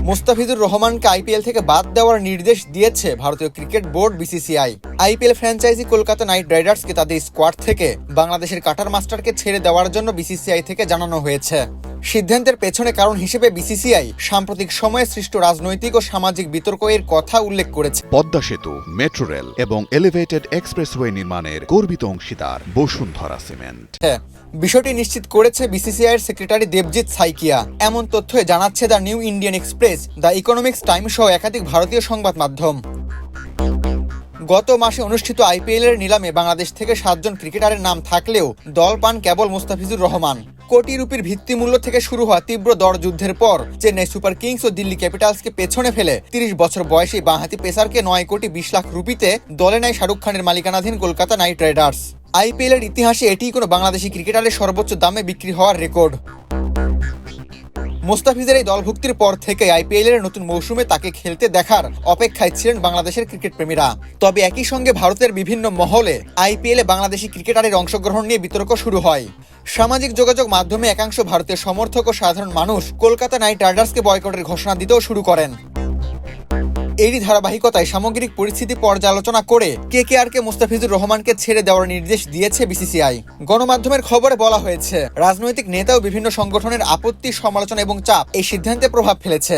মুস্তাফিজুর রহমানকে আইপিএল থেকে বাদ দেওয়ার নির্দেশ দিয়েছে ভারতীয় cricket board BCCI. IPL franchise Kolkata knight রাইডার্সকে তাদের স্কোয়াড থেকে বাংলাদেশের কাটার মাস্টারকে ছেড়ে দেওয়ার জন্য বিসিসিআই থেকে জানানো হয়েছে। সিদ্ধান্তের পেছনে কারণ হিসেবে বিসিসিআই সাম্প্রতিক সময়ে সৃষ্ট রাজনৈতিক ও সামাজিক বিতর্ক এর কথা উল্লেখ করেছে। পদ্মা সেতু, মেট্রো রেল এবং এলিভেটেড এক্সপ্রেসওয়ে নির্মাণের গর্বিত অংশীদার বসুন্ধরা সিমেন্ট। বিষয়টি নিশ্চিত করেছে বিসিসিআইয়ের সেক্রেটারি দেবজিৎ সাইকিয়া। এমন তথ্যই জানাচ্ছে the new Indian express, the economics time সহ একাধিক ভারতীয় সংবাদ মাধ্যম। গত মাসে অনুষ্ঠিত আইপিএলের নিলামে বাংলাদেশ থেকে 7 জন ক্রিকেটারের নাম থাকলেও দল পান কেবল মুস্তাফিজুর রহমান। কোটি রুপির ভিত্তিমূল্য থেকে শুরু হওয়া তীব্র দরযুদ্ধের পর চেন্নাই সুপার কিংস ও দিল্লি ক্যাপিটালসকে পেছনে ফেলে 30 বছর বয়সী বাঁহাতি পেসারকে 9 কোটি 20 লাখ রুপিতে দলে নেয় শাহরুখ খানের মালিকানাধীন কলকাতা নাইট রাইডার্স। আইপিএলের ইতিহাসে এটিই কোনো বাংলাদেশি ক্রিকেটারের সর্বোচ্চ দামে বিক্রি হওয়ার রেকর্ড। মুস্তাফিজের এই দলভুক্তির পর থেকে আইপিএলের নতুন মৌসুমে তাকে খেলতে দেখার অপেক্ষায় ছিলেন বাংলাদেশের ক্রিকেট প্রেমীরা। তবে একই সঙ্গে ভারতের বিভিন্ন মহলে আইপিএলে বাংলাদেশি ক্রিকেটারের অংশগ্রহণ নিয়ে বিতর্ক শুরু হয়। সামাজিক যোগাযোগ মাধ্যমে একাংশ ভারতীয় সমর্থক ও সাধারণ মানুষ কলকাতা নাইট রাইডার্সকে বয়কটের ঘোষণা দিতেও শুরু করেন। এরই ধারাবাহিকতায় সামগ্রিক পরিস্থিতি পর্যালোচনা করে কেকেআরকে মুস্তাফিজুর রহমানকে ছেড়ে দেওয়ার নির্দেশ দিয়েছে বিসিসিআই। গণমাধ্যমের খবরে বলা হয়েছে, রাজনৈতিক নেতা ও বিভিন্ন সংগঠনের আপত্তি, সমালোচনা এবং চাপ এই সিদ্ধান্তে প্রভাব ফেলেছে।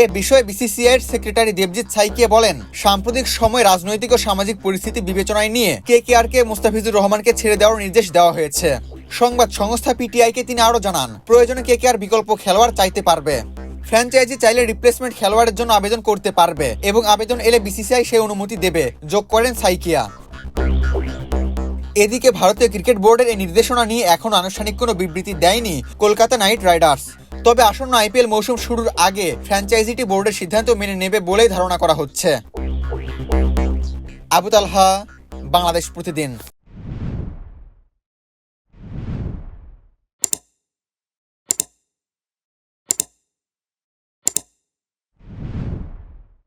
এ বিষয়ে বিসিসিআইয়ের সেক্রেটারি দেবজিৎ সাইকিয়া বলেন, সাম্প্রতিক সময় রাজনৈতিক ও সামাজিক পরিস্থিতি বিবেচনায় নিয়ে কেকেআরকে মুস্তাফিজুর রহমানকে ছেড়ে দেওয়ার নির্দেশ দেওয়া হয়েছে। সংবাদ সংস্থা পিটিআইকে তিনি আরও জানান, প্রয়োজনে কেকেআর বিকল্প খেলোয়াড় চাইতে পারবে। ফ্র্যাঞ্চাইজি চাইলে রিপ্লেসমেন্ট খেলোয়াড়ের জন্য আবেদন করতে পারবে এবং আবেদন এলে বিসিসিআই সেই অনুমতি দেবে, যোগ করেন সাইকিয়া। এদিকে ভারতীয় ক্রিকেট বোর্ডের এই নির্দেশনা নিয়ে এখনো আনুষ্ঠানিক কোনো বিবৃতি দেয়নি কলকাতা নাইট রাইডার্স। তবে আসন্ন আইপিএল মৌসুম শুরুর আগে ফ্র্যাঞ্চাইজিটি বোর্ডের সিদ্ধান্ত মেনে নেবে বলেই ধারণা করা হচ্ছে। আবু তালহা, বাংলাদেশ প্রতিদিন।